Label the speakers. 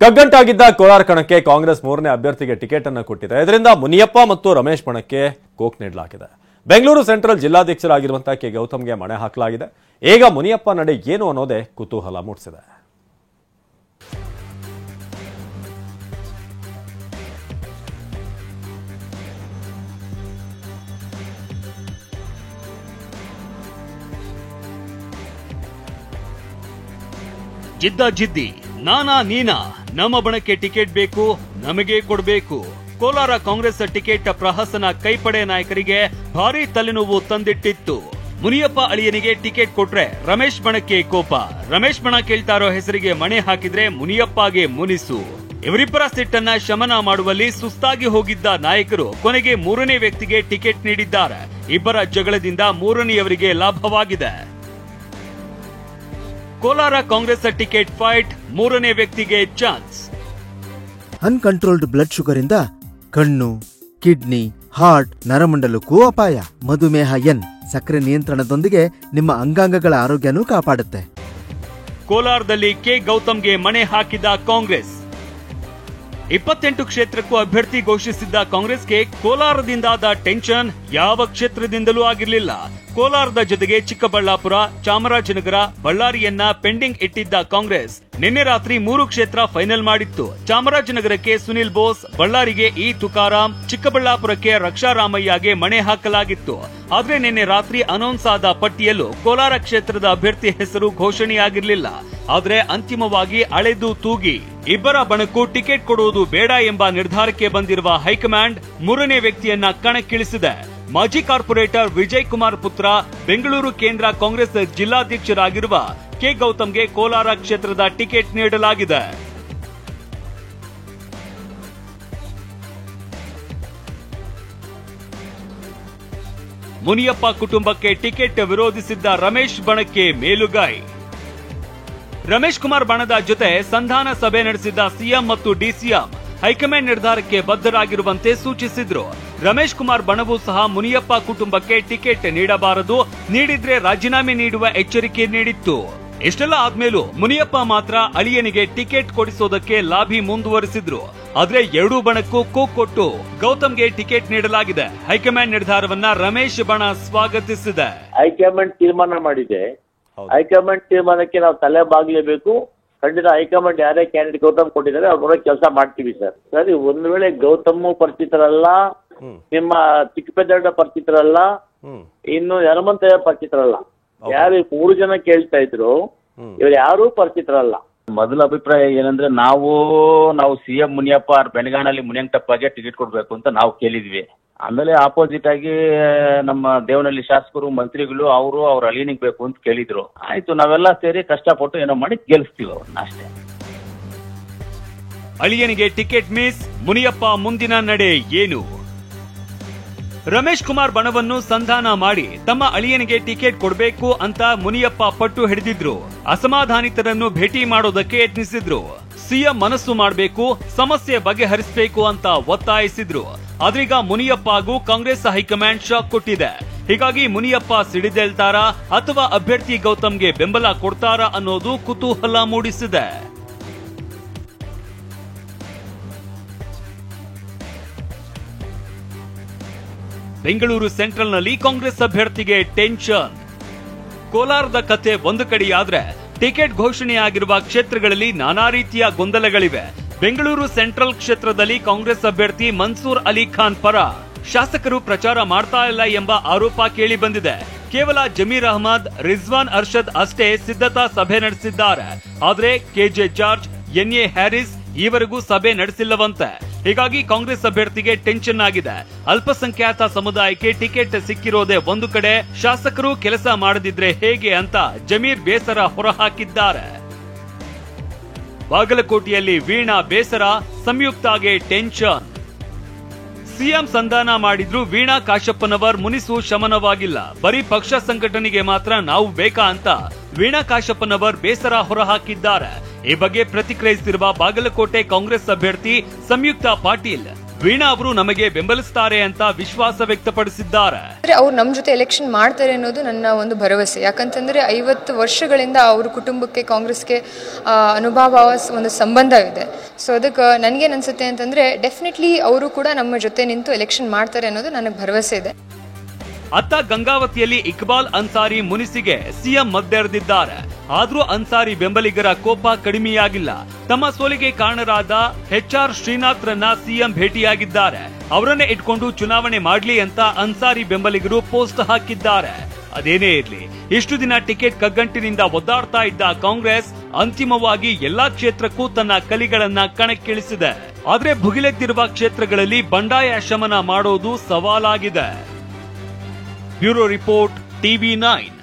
Speaker 1: ಕಗ್ಗಂಟಾಗಿದ್ದ ಕೋಲಾರ ಕಣಕ್ಕೆ ಕಾಂಗ್ರೆಸ್ ಮೂರನೇ ಅಭ್ಯರ್ಥಿಗೆ ಟಿಕೆಟ್ ಅನ್ನು ಕೊಟ್ಟಿದೆ. ಇದರಿಂದ ಮುನಿಯಪ್ಪ ಮತ್ತು ರಮೇಶ್ ಬಣಕ್ಕೆ ಕೋಕ್ ನೀಡಲಾಗಿದೆ. ಬೆಂಗಳೂರು ಸೆಂಟ್ರಲ್ ಜಿಲ್ಲಾಧ್ಯಕ್ಷರಾಗಿರುವಂತಹ ಕೆ ಗೌತಮ್ಗೆ ಮಣೆ ಹಾಕಲಾಗಿದೆ. ಈಗ ಮುನಿಯಪ್ಪ ನಡೆ ಏನು ಅನ್ನೋದೇ ಕುತೂಹಲ ಮೂಡಿಸಿದೆ.
Speaker 2: ಜಿದ್ದಿ ನಾನಾ ನೀನಾ, ನಮ್ಮ ಬಣಕ್ಕೆ ಟಿಕೆಟ್ ಬೇಕು, ನಮಗೆ ಕೊಡಬೇಕು. ಕೋಲಾರ ಕಾಂಗ್ರೆಸ್ ಟಿಕೆಟ್ ಪ್ರಹಸನ ಕೈಪಡೆ ನಾಯಕರಿಗೆ ಭಾರೀ ತಲೆನೋವು ತಂದಿಟ್ಟಿತ್ತು. ಮುನಿಯಪ್ಪ ಅಳಿಯನಿಗೆ ಟಿಕೆಟ್ ಕೊಟ್ರೆ ರಮೇಶ್ ಬಣಕ್ಕೆ ಕೋಪ. ರಮೇಶ್ ಬಣ ಕೇಳ್ತಾ ಇರೋ ಹೆಸರಿಗೆ ಮಣೆ ಹಾಕಿದ್ರೆ ಮುನಿಯಪ್ಪಗೆ ಮುನಿಸು. ಇವರಿಬ್ಬರ ಸಿಟ್ಟನ್ನ ಶಮನ ಮಾಡುವಲ್ಲಿ ಸುಸ್ತಾಗಿ ಹೋಗಿದ್ದ ನಾಯಕರು ಕೊನೆಗೆ ಮೂರನೇ ವ್ಯಕ್ತಿಗೆ ಟಿಕೆಟ್ ನೀಡಿದ್ದಾರೆ. ಇಬ್ಬರ ಜಗಳದಿಂದ ಮೂರನೆಯವರಿಗೆ ಲಾಭವಾಗಿದೆ. ಕೋಲಾರ ಕಾಂಗ್ರೆಸ್ ಟಿಕೆಟ್ ಫೈಟ್, ಮೂರನೇ ವ್ಯಕ್ತಿಗೆ ಚಾನ್ಸ್.
Speaker 3: ಅನ್ಕಂಟ್ರೋಲ್ಡ್ ಬ್ಲಡ್ ಶುಗರ್ ಇಂದ ಕಣ್ಣು, ಕಿಡ್ನಿ, ಹಾರ್ಟ್, ನರಮಂಡಲಕ್ಕೂ ಅಪಾಯ. ಮಧುಮೇಹ ಎನ್ ಸಕ್ಕರೆ ನಿಯಂತ್ರಣದೊಂದಿಗೆ ನಿಮ್ಮ ಅಂಗಾಂಗಗಳ ಆರೋಗ್ಯನೂ ಕಾಪಾಡುತ್ತೆ.
Speaker 2: ಕೋಲಾರದಲ್ಲಿ ಕೆ ಗೌತಮ್ಗೆ ಮಣೆ ಹಾಕಿದ ಕಾಂಗ್ರೆಸ್. 28 ಕ್ಷೇತ್ರಕ್ಕೂ ಅಭ್ಯರ್ಥಿ ಘೋಷಿಸಿದ್ದ ಕಾಂಗ್ರೆಸ್ಗೆ ಕೋಲಾರದಿಂದಾದ ಟೆನ್ಷನ್ ಯಾವ ಕ್ಷೇತ್ರದಿಂದಲೂ ಆಗಿರಲಿಲ್ಲ. ಕೋಲಾರದ ಜೊತೆಗೆ ಚಿಕ್ಕಬಳ್ಳಾಪುರ, ಚಾಮರಾಜನಗರ, ಬಳ್ಳಾರಿಯನ್ನ ಪೆಂಡಿಂಗ್ ಇಟ್ಟಿದ್ದ ಕಾಂಗ್ರೆಸ್ ನಿನ್ನೆ ರಾತ್ರಿ 3 ಕ್ಷೇತ್ರ ಫೈನಲ್ ಮಾಡಿತ್ತು. ಚಾಮರಾಜನಗರಕ್ಕೆ ಸುನಿಲ್ ಬೋಸ್, ಬಳ್ಳಾರಿಗೆ ಇ ತುಕಾರಾಂ, ಚಿಕ್ಕಬಳ್ಳಾಪುರಕ್ಕೆ ರಕ್ಷಾರಾಮಯ್ಯಗೆ ಮಣೆ ಹಾಕಲಾಗಿತ್ತು. ಆದ್ರೆ ನಿನ್ನೆ ರಾತ್ರಿ ಅನೌನ್ಸ್ ಆದ ಪಟ್ಟಿಯಲ್ಲೂ ಕೋಲಾರ ಕ್ಷೇತ್ರದ ಅಭ್ಯರ್ಥಿ ಹೆಸರು ಘೋಷಣೆಯಾಗಿರಲಿಲ್ಲ. ಆದ್ರೆ ಅಂತಿಮವಾಗಿ ಅಳೆದು ತೂಗಿ ಇಬ್ಬರ ಬಣಕ್ಕೂ ಟಿಕೆಟ್ ಕೊಡುವುದು ಬೇಡ ಎಂಬ ನಿರ್ಧಾರಕ್ಕೆ ಬಂದಿರುವ ಹೈಕಮಾಂಡ್ ಮೂರನೇ ವ್ಯಕ್ತಿಯನ್ನ ಕಣಕ್ಕಿಳಿಸಿದೆ. ಮಾಜಿ ಕಾರ್ಪೊರೇಟರ್ ವಿಜಯ್ ಕುಮಾರ್ ಪುತ್ರ, ಬೆಂಗಳೂರು ಕೇಂದ್ರ ಕಾಂಗ್ರೆಸ್ ಜಿಲ್ಲಾಧ್ಯಕ್ಷರಾಗಿರುವ ಕೆ ಗೌತಮ್ಗೆ ಕೋಲಾರ ಕ್ಷೇತ್ರದ ಟಿಕೆಟ್ ನೀಡಲಾಗಿದೆ. ಮುನಿಯಪ್ಪ ಕುಟುಂಬಕ್ಕೆ ಟಿಕೆಟ್ ವಿರೋಧಿಸಿದ್ದ ರಮೇಶ್ ಬಣಕ್ಕೆ ಮೇಲುಗೈ. ರಮೇಶ್ ಕುಮಾರ್ ಬಣದ ಜೊತೆ ಸಂಧಾನ ಸಭೆ ನಡೆಸಿದ್ದ ಸಿಎಂ ಮತ್ತು ಡಿಸಿಎಂ ಹೈಕಮಾಂಡ್ ನಿರ್ಧಾರಕ್ಕೆ ಬದ್ಧರಾಗಿರುವಂತೆ ಸೂಚಿಸಿದ್ರು. ರಮೇಶ್ ಕುಮಾರ್ ಬಣವೂ ಸಹ ಮುನಿಯಪ್ಪ ಕುಟುಂಬಕ್ಕೆ ಟಿಕೆಟ್ ನೀಡಬಾರದು, ನೀಡಿದ್ರೆ ರಾಜೀನಾಮೆ ನೀಡುವ ಎಚ್ಚರಿಕೆ ನೀಡಿತ್ತು. ಇಷ್ಟೆಲ್ಲ ಆದ್ಮೇಲೂ ಮುನಿಯಪ್ಪ ಮಾತ್ರ ಅಳಿಯನಿಗೆ ಟಿಕೆಟ್ ಕೊಡಿಸೋದಕ್ಕೆ ಲಾಬಿ ಮುಂದುವರಿಸಿದ್ರು. ಆದ್ರೆ ಎರಡೂ ಬಣಕ್ಕೂ ಕೂಗ್ ಕೊಟ್ಟು ಗೌತಮ್ಗೆ ಟಿಕೆಟ್ ನೀಡಲಾಗಿದೆ. ಹೈಕಮಾಂಡ್ ನಿರ್ಧಾರವನ್ನ ರಮೇಶ್ ಬಣ ಸ್ವಾಗತಿಸಿದೆ.
Speaker 4: ಹೈಕಮಾಂಡ್ ತೀರ್ಮಾನ ಮಾಡಿದೆ. ಹೈಕಮಾಂಡ್ ತೀರ್ಮಾನಕ್ಕೆ ನಾವು ತಲೆ ಬಾಗ್ಲೇಬೇಕು. ಖಂಡಿತ ಹೈಕಮಾಂಡ್ ಯಾರೇ ಕ್ಯಾಂಡಿಡೇಟ್ ಗೌತಮ್ ಕೊಟ್ಟಿದ್ದಾರೆ ಅವ್ರ ಕೆಲಸ ಮಾಡ್ತೀವಿ ಸರ್. ಸರಿ, ಒಂದ್ ವೇಳೆ ಗೌತಮ್ ಪರಿಚಿತರಲ್ಲ, ನಿಮ್ಮ ಚಿಕ್ಕಪೇದಣ್ಣ ಪರಿಚಿತರಲ್ಲ, ಇನ್ನು ಹನುಮಂತಯ್ಯ ಪರಿಚಿತರಲ್ಲ, ಯಾರು 3 ಜನ ಕೇಳ್ತಾ ಇದ್ರು, ಇವ್ರು ಯಾರೂ ಪರಿಚಿತರಲ್ಲ.
Speaker 5: ಮೊದಲ ಅಭಿಪ್ರಾಯ ಏನಂದ್ರೆ ನಾವು ಸಿಎಂ ಮುನಿಯಪ್ಪ ಬೆಳಗಾನಲ್ಲಿ ಮುನಿಯಂಟಪ್ಪಗೆ ಟಿಕೆಟ್ ಕೊಡ್ಬೇಕು ಅಂತ ನಾವು ಕೇಳಿದ್ವಿ. ಆಮೇಲೆ ಆಪೋಸಿಟ್ ಆಗಿ ನಮ್ಮ ದೇವನಹಳ್ಳಿ ಶಾಸಕರು, ಮಂತ್ರಿಗಳು ಅವ್ರ ಅಲೀನಿಗೆ ಬೇಕು ಅಂತ ಕೇಳಿದ್ರು. ಆಯ್ತು, ನಾವೆಲ್ಲ ಸೇರಿ ಕಷ್ಟಪಟ್ಟು ಏನೋ ಮಾಡಿ ಗೆಲ್ಸ್ತೀವಿ ಅವ್ರನ್ನ ಅಷ್ಟೇ.
Speaker 2: ಅಳಿಯನಿಗೆ ಟಿಕೆಟ್ ಮಿಸ್, ಮುನಿಯಪ್ಪ ಮುಂದಿನ ನಡೆ ಏನು? ರಮೇಶ್ ಕುಮಾರ್ ಬಣವನ್ನು ಸಂಧಾನ ಮಾಡಿ ತಮ್ಮ ಅಳಿಯನಿಗೆ ಟಿಕೆಟ್ ಕೊಡಬೇಕು ಅಂತ ಮುನಿಯಪ್ಪ ಪಟ್ಟು ಹಿಡಿದಿದ್ರು. ಅಸಮಾಧಾನಿತರನ್ನು ಭೇಟಿ ಮಾಡೋದಕ್ಕೆ ಯತ್ನಿಸಿದ್ರು. ಸಿಎಂ ಮನಸ್ಸು ಮಾಡಬೇಕು, ಸಮಸ್ಯೆ ಬಗೆಹರಿಸಬೇಕು ಅಂತ ಒತ್ತಾಯಿಸಿದ್ರು. ಆದ್ರೀಗ ಮುನಿಯಪ್ಪಗೂ ಕಾಂಗ್ರೆಸ್ ಹೈಕಮಾಂಡ್ ಶಾಕ್ ಕೊಟ್ಟಿದೆ. ಹೀಗಾಗಿ ಮುನಿಯಪ್ಪ ಸಿಡಿದೇಳ್ತಾರಾ ಅಥವಾ ಅಭ್ಯರ್ಥಿ ಗೌತಮ್ಗೆ ಬೆಂಬಲ ಕೊಡ್ತಾರಾ ಅನ್ನೋದು ಕುತೂಹಲ ಮೂಡಿಸಿದೆ. ಬೆಂಗಳೂರು ಸೆಂಟ್ರಲ್ನಲ್ಲಿ ಕಾಂಗ್ರೆಸ್ ಅಭ್ಯರ್ಥಿಗೆ ಟೆನ್ಷನ್. ಕೋಲಾರದ ಕತೆ ಒಂದು ಕಡೆಯಾದ್ರೆ ಟಿಕೆಟ್ ಘೋಷಣೆಯಾಗಿರುವ ಕ್ಷೇತ್ರಗಳಲ್ಲಿ ನಾನಾ ರೀತಿಯ ಗೊಂದಲಗಳಿವೆ. ಬೆಂಗಳೂರು ಸೆಂಟ್ರಲ್ ಕ್ಷೇತ್ರದಲ್ಲಿ ಕಾಂಗ್ರೆಸ್ ಅಭ್ಯರ್ಥಿ ಮನ್ಸೂರ್ ಅಲಿ ಖಾನ್ ಪರ ಶಾಸಕರು ಪ್ರಚಾರ ಮಾಡ್ತಾ ಇಲ್ಲ ಎಂಬ ಆರೋಪ ಕೇಳಿ ಬಂದಿದೆ. ಕೇವಲ ಜಮೀರ್ ಅಹಮದ್, ರಿಜ್ವಾನ್ ಅರ್ಷದ್ ಅಷ್ಟೇ ಸಿದ್ಧತಾ ಸಭೆ ನಡೆಸಿದ್ದಾರೆ. ಆದ್ರೆ ಕೆಜೆ ಜಾರ್ಜ್, ಎನ್ಎ ಹ್ಯಾರಿಸ್ ಈವರೆಗೂ ಸಭೆ ನಡೆಸಿಲ್ಲವಂತೆ. ಹೀಗಾಗಿ ಕಾಂಗ್ರೆಸ್ ಅಭ್ಯರ್ಥಿಗೆ ಟೆನ್ಷನ್ ಆಗಿದೆ. ಅಲ್ಪಸಂಖ್ಯಾತ ಸಮುದಾಯಕ್ಕೆ ಟಿಕೆಟ್ ಸಿಕ್ಕಿರೋದೇ ಒಂದು ಕಡೆ, ಶಾಸಕರು ಕೆಲಸ ಮಾಡದಿದ್ರೆ ಹೇಗೆ ಅಂತ ಜಮೀರ್ ಬೇಸರ ಹೊರಹಾಕಿದ್ದಾರೆ. ಬಾಗಲಕೋಟೆಯಲ್ಲಿ ವೀಣಾ ಬೇಸರ, ಸಂಯುಕ್ತಾಗೆ ಟೆನ್ಷನ್. ಸಿಎಂ ಸಂಧಾನ ಮಾಡಿದ್ರು ವೀಣಾ ಕಾಶಪ್ಪನವರ್ ಮುನಿಸು ಶಮನವಾಗಿಲ್ಲ. ಬರೀ ಪಕ್ಷ ಸಂಘಟನೆಗೆ ಮಾತ್ರ ನಾವು ಬೇಕಾ ಅಂತ ವೀಣಾ ಕಾಶಪ್ಪನವರ್ ಬೇಸರ ಹೊರಹಾಕಿದ್ದಾರೆ. ಈ ಬಗ್ಗೆ ಪ್ರತಿಕ್ರಿಯಿಸಿರುವ ಬಾಗಲಕೋಟೆ ಕಾಂಗ್ರೆಸ್ ಅಭ್ಯರ್ಥಿ ಸಂಯುಕ್ತಾ ಪಾಟೀಲ್, ವೀಣಾ ಅವರು ನಮಗೆ ಬೆಂಬಲಿಸುತ್ತಾರೆ ಅಂತ ವಿಶ್ವಾಸ ವ್ಯಕ್ತಪಡಿಸಿದ್ದಾರೆ.
Speaker 6: ಅವ್ರು ನಮ್ಮ ಜೊತೆ ಎಲೆಕ್ಷನ್ ಮಾಡ್ತಾರೆ ಅನ್ನೋದು ನನ್ನ ಒಂದು ಭರವಸೆ. ಯಾಕಂತಂದ್ರೆ 50 ವರ್ಷಗಳಿಂದ ಅವ್ರ ಕುಟುಂಬಕ್ಕೆ ಕಾಂಗ್ರೆಸ್ಗೆ ಅನುಭವ ಒಂದು ಸಂಬಂಧ ಇದೆ. ಸೊ ಅದಕ್ಕೆ ನನಗೇನು ಅನ್ಸುತ್ತೆ ಅಂತಂದ್ರೆ ಡೆಫಿನೆಟ್ಲಿ ಅವರು ಕೂಡ ನಮ್ಮ ಜೊತೆ ನಿಂತು ಎಲೆಕ್ಷನ್ ಮಾಡ್ತಾರೆ ಅನ್ನೋದು ನನಗೆ ಭರವಸೆ ಇದೆ.
Speaker 2: ಅತ್ತ ಗಂಗಾವತಿಯಲ್ಲಿ ಇಕ್ಬಾಲ್ ಅನ್ಸಾರಿ ಮುನಿಸಿಗೆ ಸಿಎಂ ಮದ್ದೆರೆದಿದ್ದಾರೆ. ಆದ್ರೂ ಅನ್ಸಾರಿ ಬೆಂಬಲಿಗರ ಕೋಪ ಕಡಿಮೆಯಾಗಿಲ್ಲ. ತಮ್ಮ ಸೋಲಿಗೆ ಕಾರಣರಾದ HR ಶ್ರೀನಾಥ್ರನ್ನ ಸಿಎಂ ಭೇಟಿಯಾಗಿದ್ದಾರೆ. ಅವರನ್ನೇ ಇಟ್ಕೊಂಡು ಚುನಾವಣೆ ಮಾಡ್ಲಿ ಅಂತ ಅನ್ಸಾರಿ ಬೆಂಬಲಿಗರು ಪೋಸ್ಟ್ ಹಾಕಿದ್ದಾರೆ. ಅದೇನೇ ಇರ್ಲಿ, ಇಷ್ಟು ದಿನ ಟಿಕೆಟ್ ಕಗ್ಗಂಟಿನಿಂದ ಒದ್ದಾಡ್ತಾ ಇದ್ದ ಕಾಂಗ್ರೆಸ್ ಅಂತಿಮವಾಗಿ ಎಲ್ಲಾ ಕ್ಷೇತ್ರಕ್ಕೂ ತನ್ನ ಕಲಿಗಳನ್ನ ಕಣಕ್ಕಿಳಿಸಿದೆ. ಆದ್ರೆ ಭುಗಿಲೆದ್ದಿರುವ ಕ್ಷೇತ್ರಗಳಲ್ಲಿ ಬಂಡಾಯ ಶಮನ ಮಾಡೋದು ಸವಾಲಾಗಿದೆ. Bureau report, TV9.